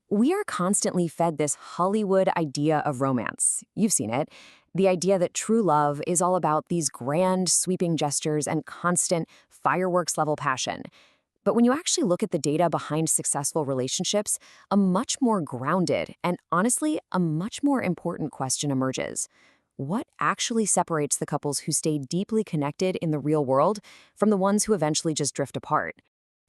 We are constantly fed this Hollywood idea of romance. You've seen it. The idea that true love is all about these grand, sweeping gestures and constant fireworks level passion. But when you actually look at the data behind successful relationships, a much more grounded and honestly, a much more important question emerges. What actually separates the couples who stay deeply connected in the real world from the ones who eventually just drift apart?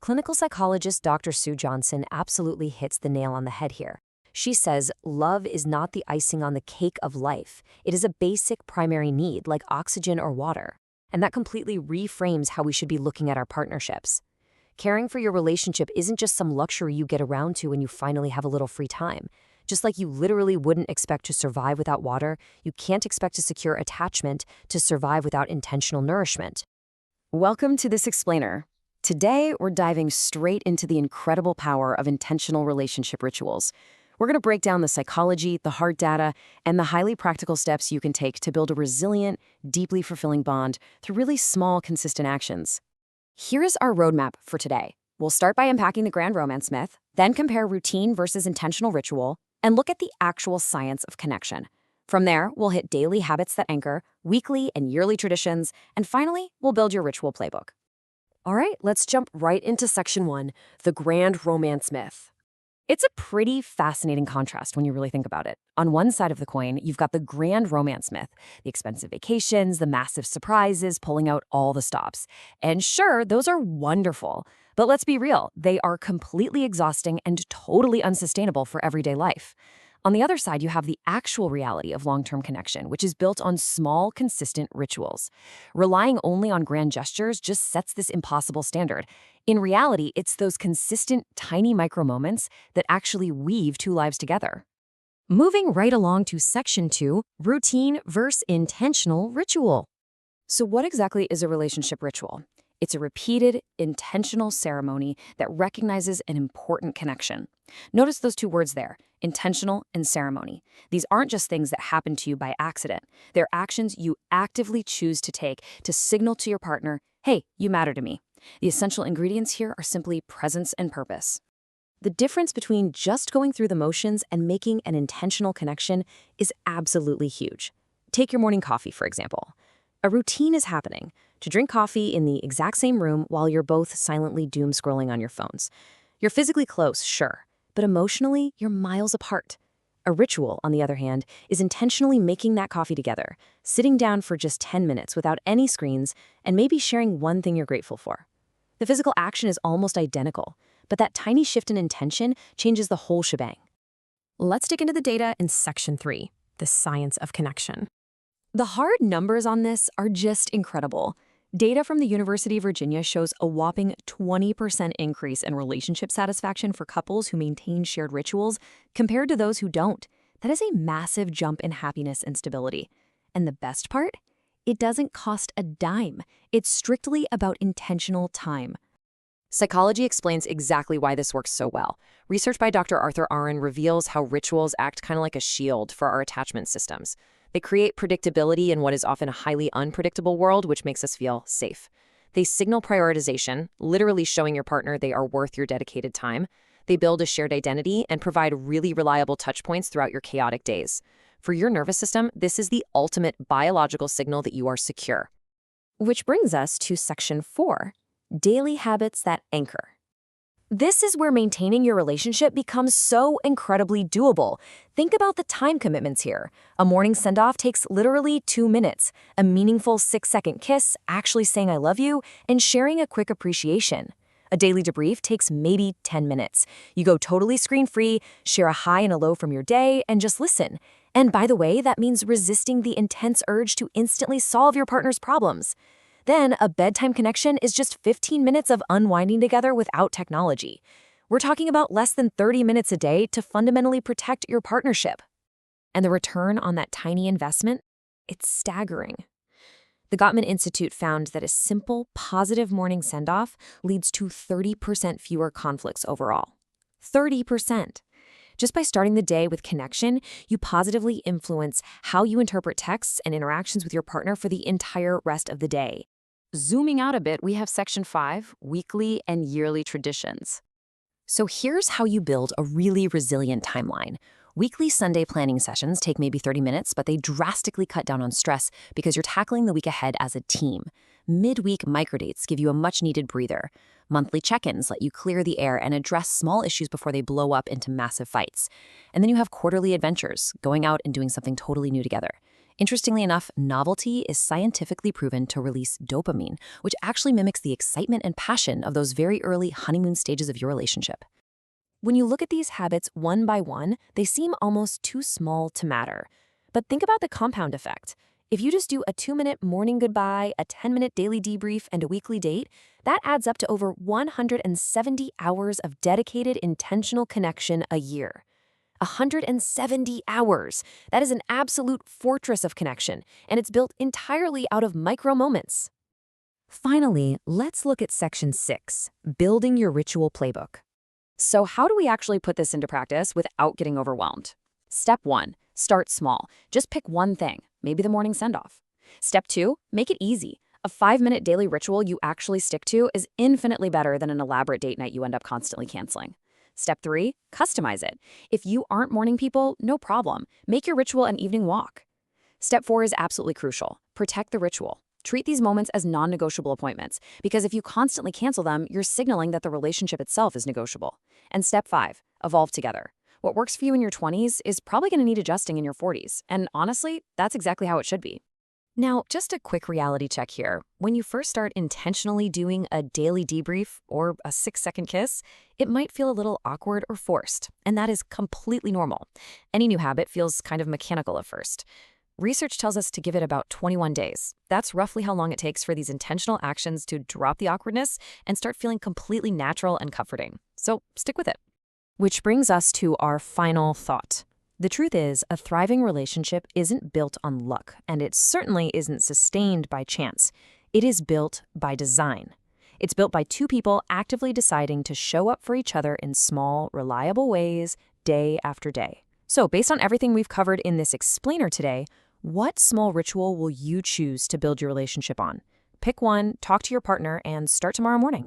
Clinical psychologist Dr. Sue Johnson absolutely hits the nail on the head here. She says love is not the icing on the cake of life. It is a basic primary need like oxygen or water. And that completely reframes how we should be looking at our partnerships. Caring for your relationship isn't just some luxury you get around to when you finally have a little free time. Just like you literally wouldn't expect to survive without water, you can't expect to secure attachment to survive without intentional nourishment. Welcome to this explainer. Today, we're diving straight into the incredible power of intentional relationship rituals. We're going to break down the psychology, the hard data, and the highly practical steps you can take to build a resilient, deeply fulfilling bond through really small, consistent actions. Here's our roadmap for today. We'll start by unpacking the grand romance myth, then compare routine versus intentional ritual, and look at the actual science of connection. From there, we'll hit daily habits that anchor, weekly and yearly traditions, and finally, we'll build your ritual playbook. All right, let's jump right into section 1, the grand romance myth. It's a pretty fascinating contrast when you really think about it. On one side of the coin, you've got the grand romance myth, the expensive vacations, the massive surprises, pulling out all the stops. And sure, those are wonderful. But let's be real, they are completely exhausting and totally unsustainable for everyday life. On the other side, you have the actual reality of long-term connection, which is built on small, consistent rituals. Relying only on grand gestures just sets this impossible standard. In reality, it's those consistent, tiny micro-moments that actually weave two lives together. Moving right along to section 2, routine versus intentional ritual. So what exactly is a relationship ritual? It's a repeated, intentional ceremony that recognizes an important connection. Notice those two words there, intentional and ceremony. These aren't just things that happen to you by accident. They're actions you actively choose to take to signal to your partner, hey, you matter to me. The essential ingredients here are simply presence and purpose. The difference between just going through the motions and making an intentional connection is absolutely huge. Take your morning coffee, for example. A routine is happening, to drink coffee in the exact same room while you're both silently doom scrolling on your phones. You're physically close, sure, but emotionally, you're miles apart. A ritual, on the other hand, is intentionally making that coffee together, sitting down for just 10 minutes without any screens, and maybe sharing one thing you're grateful for. The physical action is almost identical, but that tiny shift in intention changes the whole shebang. Let's dig into the data in section 3, the science of connection. The hard numbers on this are just incredible. Data from the University of Virginia shows a whopping 20% increase in relationship satisfaction for couples who maintain shared rituals compared to those who don't. That is a massive jump in happiness and stability. And the best part? It doesn't cost a dime. It's strictly about intentional time. Psychology explains exactly why this works so well. Research by Dr. Arthur Aron reveals how rituals act kind of like a shield for our attachment systems. They create predictability in what is often a highly unpredictable world, which makes us feel safe. They signal prioritization, literally showing your partner they are worth your dedicated time. They build a shared identity and provide really reliable touch points throughout your chaotic days. For your nervous system, this is the ultimate biological signal that you are secure. Which brings us to section 4, daily habits that anchor. This is where maintaining your relationship becomes so incredibly doable. Think about the time commitments here. A morning send-off takes literally 2 minutes. A meaningful 6-second kiss, actually saying I love you, and sharing a quick appreciation. A daily debrief takes maybe 10 minutes. You go totally screen-free, share a high and a low from your day, and just listen. And by the way, that means resisting the intense urge to instantly solve your partner's problems. Then, a bedtime connection is just 15 minutes of unwinding together without technology. We're talking about less than 30 minutes a day to fundamentally protect your partnership. And the return on that tiny investment? It's staggering. The Gottman Institute found that a simple, positive morning send-off leads to 30% fewer conflicts overall. 30%. Just by starting the day with connection, you positively influence how you interpret texts and interactions with your partner for the entire rest of the day. Zooming out a bit, we have section 5, weekly and yearly traditions. So here's how you build a really resilient timeline. Weekly Sunday planning sessions take maybe 30 minutes, but they drastically cut down on stress because you're tackling the week ahead as a team. Midweek microdates give you a much-needed breather. Monthly check-ins let you clear the air and address small issues before they blow up into massive fights. And then you have quarterly adventures, going out and doing something totally new together. Interestingly enough, novelty is scientifically proven to release dopamine, which actually mimics the excitement and passion of those very early honeymoon stages of your relationship. When you look at these habits one by one, they seem almost too small to matter. But think about the compound effect. If you just do a 2-minute morning goodbye, a 10-minute daily debrief, and a weekly date, that adds up to over 170 hours of dedicated, intentional connection a year. 170 hours. That is an absolute fortress of connection, and it's built entirely out of micro moments. Finally, let's look at Section 6, Building Your Ritual Playbook. So how do we actually put this into practice without getting overwhelmed? Step 1, start small. Just pick one thing, maybe the morning send-off. Step 2, make it easy. A 5-minute daily ritual you actually stick to is infinitely better than an elaborate date night you end up constantly canceling. Step 3, customize it. If you aren't morning people, no problem. Make your ritual an evening walk. Step 4 is absolutely crucial. Protect the ritual. Treat these moments as non-negotiable appointments, because if you constantly cancel them, you're signaling that the relationship itself is negotiable. And step 5, evolve together. What works for you in your 20s is probably going to need adjusting in your 40s, and honestly, that's exactly how it should be. Now, just a quick reality check here. When you first start intentionally doing a daily debrief or a 6-second kiss, it might feel a little awkward or forced, and that is completely normal. Any new habit feels kind of mechanical at first. Research tells us to give it about 21 days. That's roughly how long it takes for these intentional actions to drop the awkwardness and start feeling completely natural and comforting. So stick with it. Which brings us to our final thought. The truth is, a thriving relationship isn't built on luck, and it certainly isn't sustained by chance. It is built by design. It's built by two people actively deciding to show up for each other in small, reliable ways, day after day. So, based on everything we've covered in this explainer today, what small ritual will you choose to build your relationship on? Pick one, talk to your partner, and start tomorrow morning.